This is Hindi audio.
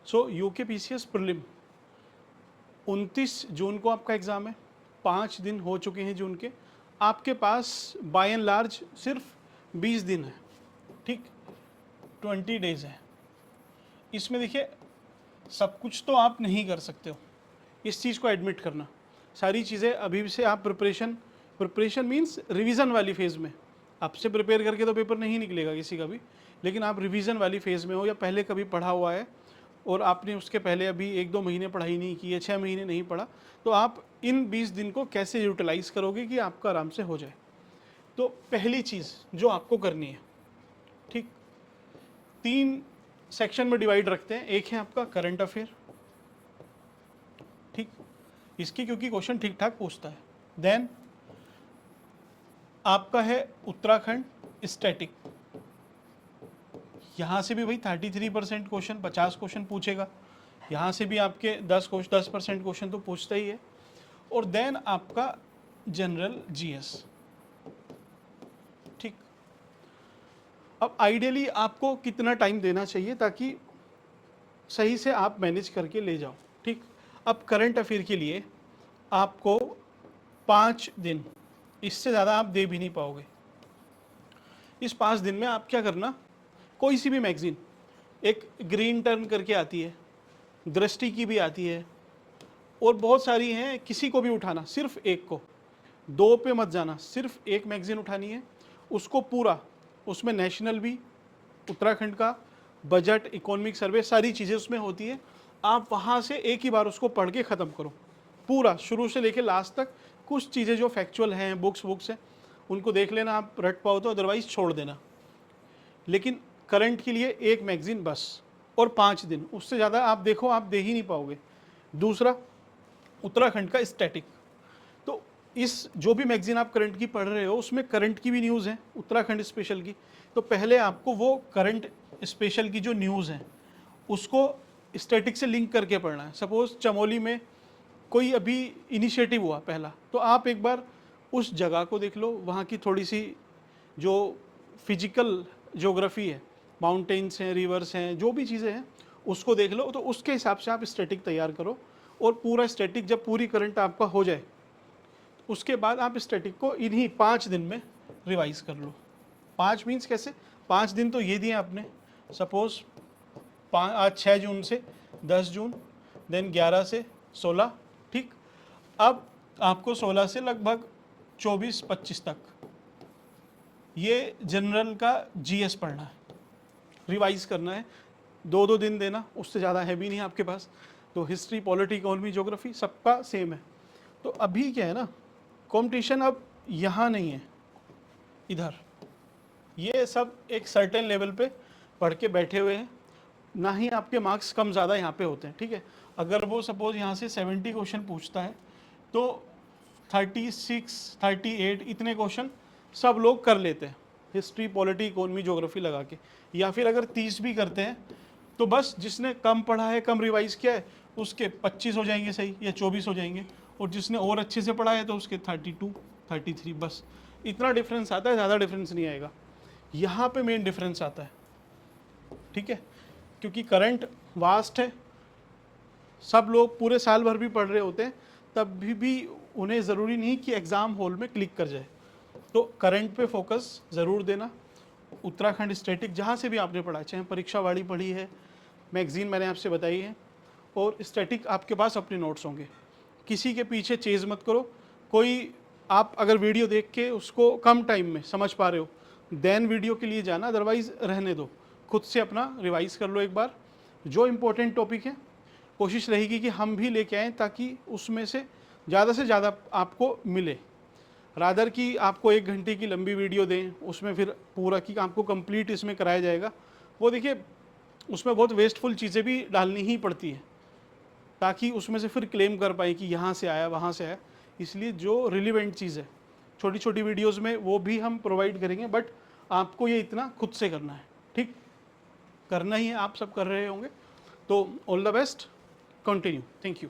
सो यूकेपीसीएस प्रीलिम 29 जून को आपका एग्ज़ाम है, 5 दिन हो चुके हैं जून के, आपके पास बाय एंड लार्ज सिर्फ 20 दिन है, ठीक, 20 डेज़ है। इसमें देखिए सब कुछ तो आप नहीं कर सकते हो, इस चीज़ को एडमिट करना। सारी चीज़ें अभी से आप प्रिपरेशन मीन्स रिवीजन वाली फेज़ में, आपसे प्रिपेयर करके तो पेपर नहीं निकलेगा किसी का भी, लेकिन आप रिवीजन वाली फेज़ में हो या पहले कभी पढ़ा हुआ है और आपने उसके पहले अभी 1-2 महीने पढ़ाई नहीं की है, 6 महीने नहीं पढ़ा, तो आप इन 20 दिन को कैसे यूटिलाइज़ करोगे कि आपका आराम से हो जाए। तो पहली चीज़ जो आपको करनी है, ठीक, 3 सेक्शन में डिवाइड रखते हैं। एक है आपका करंट अफेयर, ठीक, इसकी क्योंकि क्वेश्चन ठीक ठाक पूछता है। देन आपका है उत्तराखंड स्टैटिक, यहाँ से भी भाई 33% क्वेश्चन, 50 क्वेश्चन पूछेगा, यहाँ से भी आपके 10% क्वेश्चन तो पूछता ही है। और देन आपका जनरल जीएस, ठीक। अब आइडियली आपको कितना टाइम देना चाहिए ताकि सही से आप मैनेज करके ले जाओ, ठीक। अब करंट अफेयर के लिए आपको 5 दिन, इससे ज़्यादा आप दे भी नहीं पाओगे। इस 5 दिन में आप क्या करना, कोई सी भी मैगज़ीन, एक ग्रीन टर्न करके आती है, दृष्टि की भी आती है, और बहुत सारी हैं, किसी को भी उठाना, सिर्फ एक को, 2 पे मत जाना, सिर्फ एक मैगज़ीन उठानी है, उसको पूरा, उसमें नेशनल भी, उत्तराखंड का बजट, इकोनॉमिक सर्वे, सारी चीज़ें उसमें होती है। आप वहाँ से एक ही बार उसको पढ़ के ख़त्म करो, पूरा शुरू से लेके लास्ट तक। कुछ चीज़ें जो फैक्चुअल हैं, बुक्स हैं, उनको देख लेना, आप रट पाओ तो, अदरवाइज़ छोड़ देना। लेकिन करंट के लिए एक मैगज़ीन बस, और 5 दिन, उससे ज़्यादा आप देखो आप दे ही नहीं पाओगे। दूसरा उत्तराखंड का स्टैटिक, तो इस जो भी मैगज़ीन आप करंट की पढ़ रहे हो उसमें करंट की भी न्यूज़ है, उत्तराखंड स्पेशल की, तो पहले आपको वो करंट स्पेशल की जो न्यूज़ हैं उसको स्टैटिक से लिंक करके पढ़ना है। सपोज़ चमोली में कोई अभी इनिशिएटिव हुआ पहला, तो आप एक बार उस जगह को देख लो, वहाँ की थोड़ी सी जो फिजिकल ज्योग्राफी है, माउंटेन्स हैं, रिवर्स हैं, जो भी चीज़ें हैं उसको देख लो, तो उसके हिसाब से आप स्टैटिक तैयार करो। और पूरा स्टैटिक जब पूरी करंट आपका हो जाए, उसके बाद आप स्टैटिक को इन्हीं 5 दिन में रिवाइज कर लो। 5 मीन्स कैसे, 5 दिन तो ये दिए आपने, सपोज़ आज 6 जून से 10 जून, देन 11 से 16, ठीक। अब आपको 16 से लगभग 24-25 तक ये जनरल का जीएस पढ़ना है, रिवाइज करना है। 2-2 दिन देना, उससे ज़्यादा है भी नहीं आपके पास। तो हिस्ट्री, पॉलिटी, इकोनॉमी, ज्योग्राफी सबका सेम है। तो अभी क्या है ना, कंपटीशन अब यहाँ नहीं है, इधर, ये सब एक सर्टेन लेवल पे पढ़ के बैठे हुए हैं, ना ही आपके मार्क्स कम ज़्यादा यहाँ पे होते हैं, ठीक है। अगर वो सपोज़ यहाँ से 70 क्वेश्चन पूछता है तो 36, 38 इतने क्वेश्चन सब लोग कर लेते हैं, हिस्ट्री, पॉलिटी, इकोनॉमी, ज्योग्राफी लगा के। या फिर अगर 30 भी करते हैं तो बस जिसने कम पढ़ा है, कम रिवाइज किया है, उसके 25 हो जाएंगे सही, या 24 हो जाएंगे, और जिसने और अच्छे से पढ़ा है तो उसके 32, 33, बस इतना डिफरेंस आता है, ज़्यादा डिफरेंस नहीं आएगा। यहाँ पे मेन डिफरेंस आता है, ठीक है, क्योंकि करंट वास्ट है, सब लोग पूरे साल भर भी पढ़ रहे होते हैं, तब भी उन्हें ज़रूरी नहीं कि एग्ज़ाम हॉल में क्लिक कर जाए। तो करंट पे फोकस ज़रूर देना। उत्तराखंड स्टैटिक जहाँ से भी आपने पढ़ा, चाहे परीक्षा वाली पढ़ी है, मैगज़ीन मैंने आपसे बताई है, और स्टैटिक आपके पास अपने नोट्स होंगे, किसी के पीछे चेज़ मत करो। कोई आप अगर वीडियो देख के उसको कम टाइम में समझ पा रहे हो, देन वीडियो के लिए जाना, अदरवाइज़ रहने दो, खुद से अपना रिवाइज़ कर लो एक बार। जो इम्पोर्टेंट टॉपिक है कोशिश रहेगी कि हम भी लेके आएँ ताकि उसमें से ज़्यादा आपको मिले, रादर कि आपको 1 घंटे की लंबी वीडियो दें, उसमें फिर पूरा की आपको कंप्लीट इसमें कराया जाएगा, वो देखिए उसमें बहुत वेस्टफुल चीज़ें भी डालनी ही पड़ती हैं ताकि उसमें से फिर क्लेम कर पाए कि यहाँ से आया, वहाँ से आया। इसलिए जो रिलेवेंट चीज़ है छोटी छोटी वीडियोज़ में वो भी हम प्रोवाइड करेंगे, बट आपको ये इतना खुद से करना है, ठीक, करना ही है, आप सब कर रहे होंगे। तो all the best, continue, thank you.